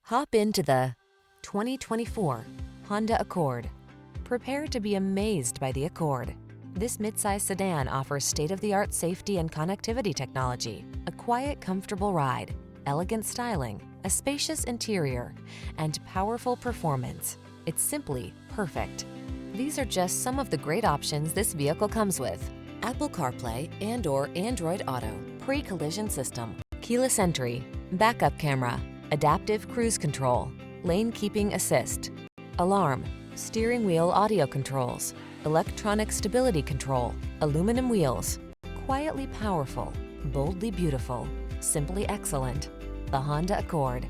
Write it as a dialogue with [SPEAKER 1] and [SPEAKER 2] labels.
[SPEAKER 1] Hop into the 2024 Honda Accord. Prepare to be amazed by the Accord. This midsize sedan offers state-of-the-art safety and connectivity technology, a quiet, comfortable ride, elegant styling, a spacious interior, and powerful performance. It's simply perfect. These are just some of the great options this vehicle comes with: Apple CarPlay and/or Android Auto, pre-collision system, keyless entry, backup camera, adaptive cruise control, lane keeping assist, alarm, steering wheel audio controls, electronic stability control, aluminum wheels. Quietly powerful, boldly beautiful, simply excellent. The Honda Accord.